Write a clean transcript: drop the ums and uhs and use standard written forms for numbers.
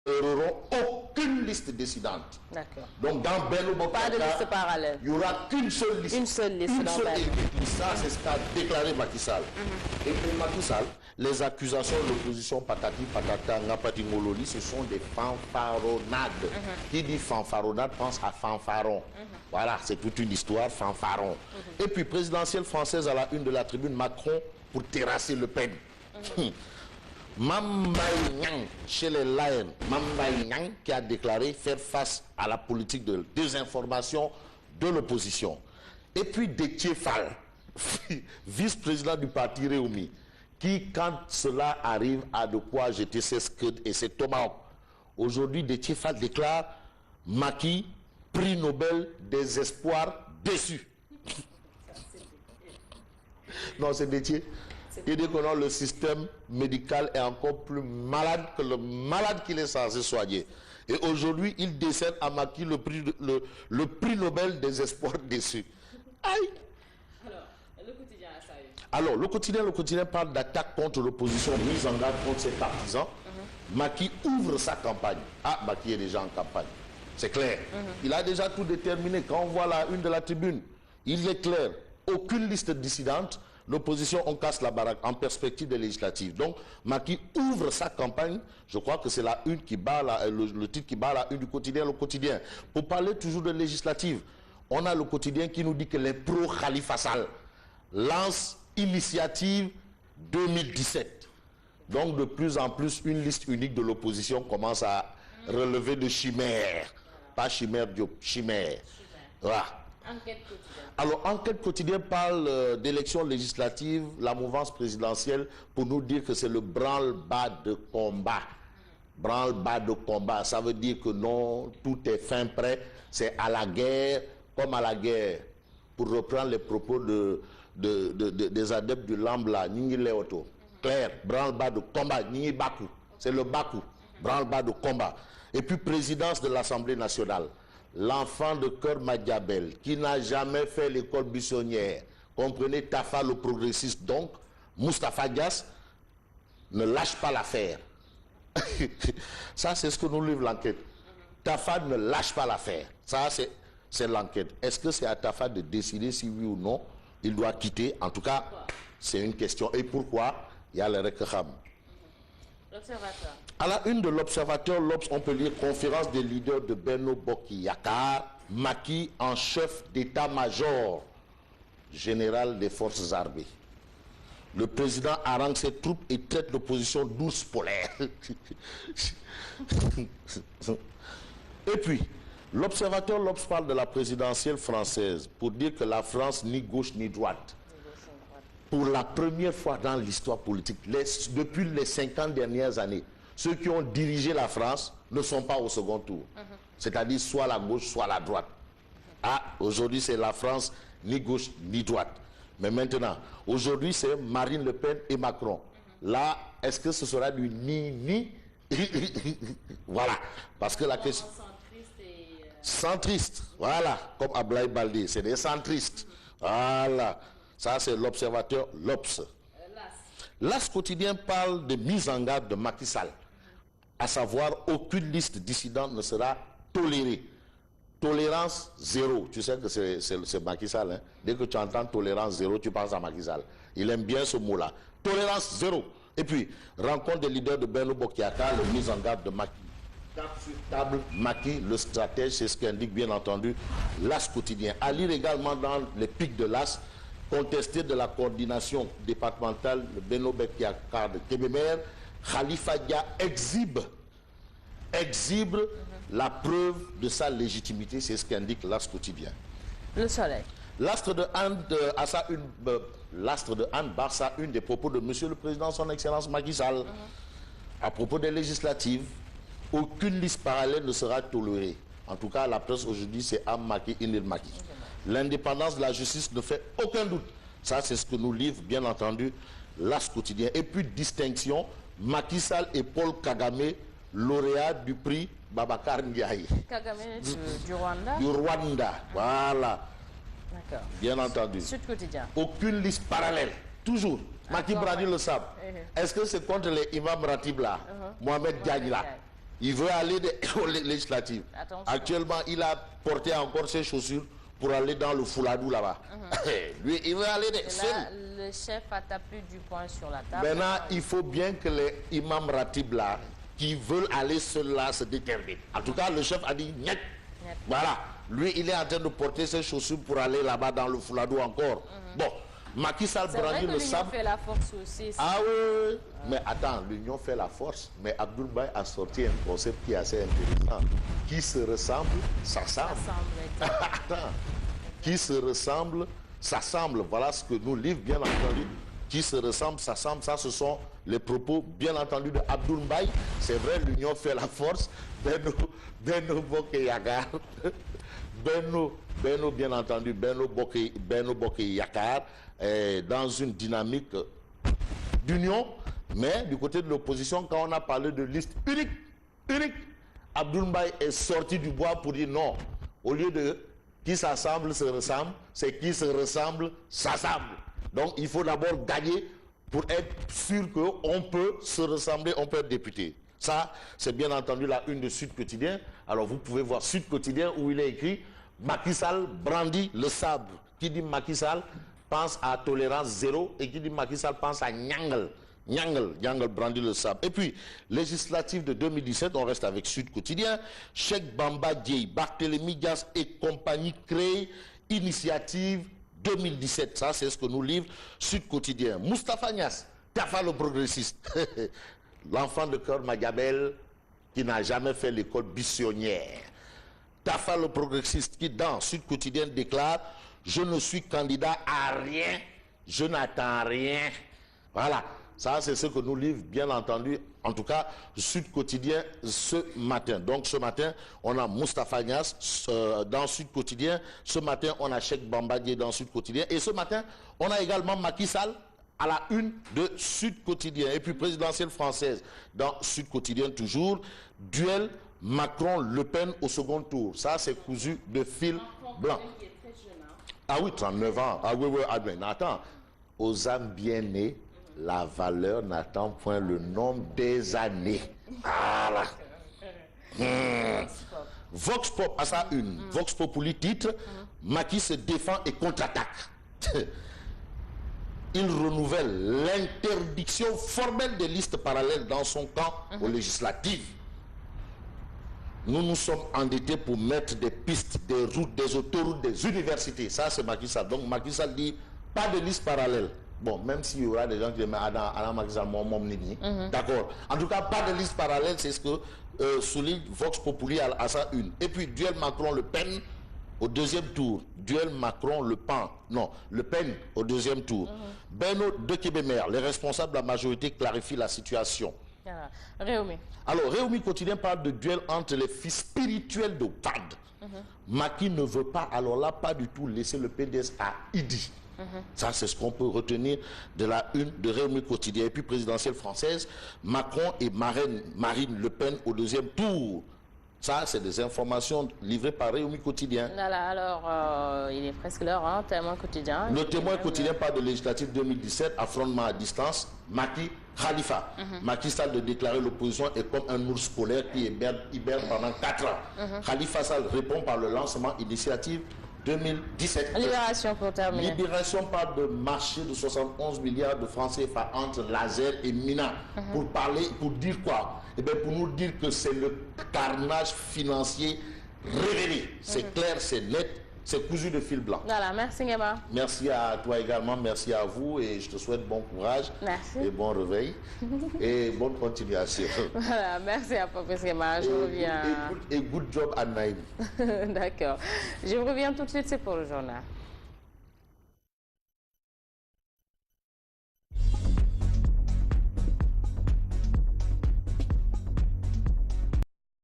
n'auront aucune liste dissidente. D'accord. Donc dans Benno Bokk Pas de liste parallèle. il n'y aura qu'une seule liste. Une seule liste. Une seule liste. Ça, c'est ce qu'a déclaré Macky Sall. Et pour Macky Sall, les accusations de l'opposition patati patata ngapati ngololi, ce sont des fanfaronnades. Qui dit fanfaronnade pense à fanfaron. Voilà, c'est toute une histoire, fanfaron. Et puis présidentielle française à la une de la tribune, Macron pour terrasser Le Pen. Mambay Niang, chez les Lions, Mambay Niang qui a déclaré faire face à la politique de désinformation de l'opposition. Et puis Déthié Fall, vice-président du parti Réumi, qui, quand cela arrive, a de quoi jeter ses scuds et ses tomahawks. Aujourd'hui, Déthié Fall déclare Macky, prix Nobel des espoirs déçus. Non, c'est Déthié. Il dit que non, le système médical est encore plus malade que le malade qu'il est censé soigner. Et aujourd'hui, il décerne à Macky le prix Nobel des espoirs déçus. Aïe! Alors, le quotidien parle d'attaque contre l'opposition, mise en garde contre ses partisans. Macky ouvre sa campagne. Ah, Macky est déjà en campagne. C'est clair. Il a déjà tout déterminé. Quand on voit la une de la tribune, il est clair. Aucune liste dissidente. L'opposition, on casse la baraque en perspective des législatives. Donc, Macky ouvre sa campagne. Je crois que c'est la une qui bat le titre qui bat la une du quotidien, le quotidien. Pour parler toujours de législatives, on a le quotidien qui nous dit que les pro-Khalifa Sall lancent initiative 2017. Donc, de plus en plus, une liste unique de l'opposition commence à relever de chimères. Pas chimère Diop, chimère. Voilà. Enquête quotidienne. Alors, Enquête quotidienne parle d'élections législatives, la mouvance présidentielle, pour nous dire que c'est le branle-bas de combat. Branle-bas de combat, ça veut dire que non, tout est fin prêt, c'est à la guerre, comme à la guerre. Pour reprendre les propos des adeptes du Lambla, Nyingi Leoto. Clair, branle-bas de combat, Nyingi Baku, c'est le Baku, branle-bas de combat. Et puis, présidence de l'Assemblée nationale. L'enfant de cœur Madiabel, qui n'a jamais fait l'école buissonnière, comprenez Tafa le progressiste, donc, Moustapha Dias, ne lâche pas l'affaire. Ça, c'est ce que nous livre l'enquête. Tafa ne lâche pas l'affaire. Ça, c'est l'enquête. Est-ce que c'est à Tafa de décider si oui ou non il doit quitter? En tout cas, c'est une question. Et pourquoi? Il y a le Rekham. L'Observateur. À la une de l'Observateur, l'Obs, on peut lire conférence des leaders de Benno Bokk Yakaar, Macky en chef d'état-major général des forces armées. Le président harangue ses troupes et traite l'opposition d'ours polaire. Et puis, l'Observateur, l'Obs parle de la présidentielle française pour dire que la France ni gauche ni droite. Pour la première fois dans l'histoire politique, depuis les 50 dernières années, ceux qui ont dirigé la France ne sont pas au second tour. C'est-à-dire soit la gauche, soit la droite. Ah, aujourd'hui c'est la France, ni gauche, ni droite. Mais maintenant, aujourd'hui c'est Marine Le Pen et Macron. Là, est-ce que ce sera du ni-ni? Voilà. Parce que la question... Centriste, voilà. Comme Ablaye Baldé, c'est des centristes. Voilà. Ça, c'est l'Observateur, l'Obs. L'As quotidien parle de mise en garde de Macky Sall. À savoir, aucune liste dissidente ne sera tolérée. Tolérance zéro. Tu sais que c'est Macky Sall. Hein? Dès que tu entends tolérance zéro, tu penses à Macky Sall. Il aime bien ce mot-là. Tolérance zéro. Et puis, rencontre des leaders de Benno Bokk Yakaar, la mise en garde de Macky. Carte sur table, Macky, le stratège, c'est ce qu'indique bien entendu l'As quotidien. À lire également dans les pics de l'As, contesté de la coordination départementale de Benno Bokk Yakaar de Kébémer, Khalifa Dia exhibe la preuve de sa légitimité, c'est ce qu'indique l'As quotidien. Le Soleil. L'astre de Anne Barça, une des propos de Monsieur le Président, son Excellence Macky Sall, à propos des législatives, aucune liste parallèle ne sera tolérée. En tout cas, la presse aujourd'hui, c'est Am Macky, Inil Macky. L'indépendance de la justice ne fait aucun doute. Ça, c'est ce que nous livre, bien entendu, l'As quotidien. Et puis, distinction, Macky Sall et Paul Kagame, lauréat du prix Babacar Ndiaye. Kagame du Rwanda. Du Rwanda, voilà. D'accord. Bien entendu. Sud Quotidien. Aucune liste parallèle. Toujours. Macky Brady le sable. Est-ce que c'est contre les imams ratib là, Mohamed Diagne là? Il veut aller aux législatives. Attention. Actuellement, il a porté encore ses chaussures pour aller dans le Fouladou là-bas. Lui, il veut aller seul. Là, le chef a tapé du poing sur la table. Maintenant, il faut bien que les imams ratib là, qui veulent aller seuls là, se déterminent. En tout cas, le chef a dit niet. Voilà. Lui, il est en train de porter ses chaussures pour aller là-bas dans le Fouladou encore. Bon, Macky Sall brandit le sabre. Fait la force aussi. Ah oui. Mais attends, l'union fait la force. Mais Abdoul Mbaye a sorti un concept qui est assez intéressant. Qui se ressemble, s'assemble. Attends. Qui se ressemble, s'assemble. Voilà ce que nous livre, bien entendu. Qui se ressemble, s'assemble. Ça, ce sont les propos, bien entendu, de Abdoul Mbaye. C'est vrai, l'union fait la force. Benno Bokeyakar. Benno, bien entendu, Benno Bokeyakar est dans une dynamique d'union. Mais du côté de l'opposition, quand on a parlé de liste unique, Abdoul Mbaye est sorti du bois pour dire non. Au lieu de qui s'assemble, se ressemble, c'est qui se ressemble, s'assemble. Donc il faut d'abord gagner pour être sûr qu'on peut se ressembler, on peut être député. Ça, c'est bien entendu la une de Sud Quotidien. Alors vous pouvez voir Sud Quotidien où il est écrit Macky Sall brandit le sabre. Qui dit Macky Sall pense à tolérance zéro et qui dit Macky Sall pense à Nyangal. Nyangal brandit le sabre. Et puis, législative de 2017, on reste avec Sud Quotidien. Cheikh Bamba Dièye, Barthélémy Dias et compagnie créée, initiative 2017. Ça, c'est ce que nous livre Sud Quotidien. Moustapha Niasse, Tafa le progressiste. L'enfant de cœur Magabel qui n'a jamais fait l'école buissonnière. Tafa le progressiste qui, dans Sud Quotidien, déclare « Je ne suis candidat à rien, je n'attends rien ». Voilà. Ça, c'est ce que nous livre, bien entendu, en tout cas, Sud Quotidien ce matin. Donc, ce matin, on a Moustapha Niasse dans Sud Quotidien. Ce matin, on a Cheikh Bamba Dièye dans Sud Quotidien. Et ce matin, on a également Macky Sall à la une de Sud Quotidien. Et puis, présidentielle française dans Sud Quotidien toujours. Duel Macron-Le Pen au second tour. Ça, c'est cousu de fil blanc. Ah oui, 39 ans. Ah oui, ah ben, attends. Aux âmes bien nées, la valeur n'attend point le nombre des années. Voilà. Vox Pop à sa une. Vox Populi titre Macky se défend et contre-attaque. Il renouvelle l'interdiction formelle des listes parallèles dans son camp aux législatives. Nous nous sommes endettés pour mettre des pistes, des routes, des autoroutes, des universités. Ça, c'est Macky Sall. Donc Macky Sall dit pas de liste parallèle. Bon, même s'il y aura des gens qui disent Adam Macky Sall, d'accord. En tout cas, pas de liste parallèle, c'est ce que souligne Vox Populi à sa une. Et puis, duel Macron-Le Pen au deuxième tour. Duel Macron-Le Pen. Non, Le Pen au deuxième tour. Benno de Kébémer, les responsables de la majorité clarifient la situation. Réumi. Alors, Réumi Quotidien parle de duel entre les fils spirituels de Wade. Macky ne veut pas, alors là, pas du tout laisser le PDS à Idi. Ça, c'est ce qu'on peut retenir de la une de Réumi Quotidien. Et puis, présidentielle française, Macron et Marine Le Pen au deuxième tour. Ça, c'est des informations livrées par Réumi Quotidien. Voilà, alors, il est presque l'heure, hein, Témoin Quotidien. Le Témoin Quotidien parle de législative 2017, affrontement à distance, Macky, Khalifa. Macky Sall de déclarer l'opposition est comme un ours polaire qui hiberne pendant 4 ans. Khalifa Sall répond par le lancement initiative 2017. Libération pour terminer. Libération parle de marché de 71 milliards de francs CFA entre Laser et Mina. Pour dire quoi? Eh bien, pour nous dire que c'est le carnage financier révélé. C'est clair, c'est net, c'est cousu de fil blanc. Voilà, merci Ngema. Merci à toi également, merci à vous et je te souhaite bon courage. Merci. Et bon réveil et bonne continuation. Voilà, merci à Fabrice Ngema, je reviens. Et good job à Naïm. D'accord. Je reviens tout de suite, c'est pour le journal.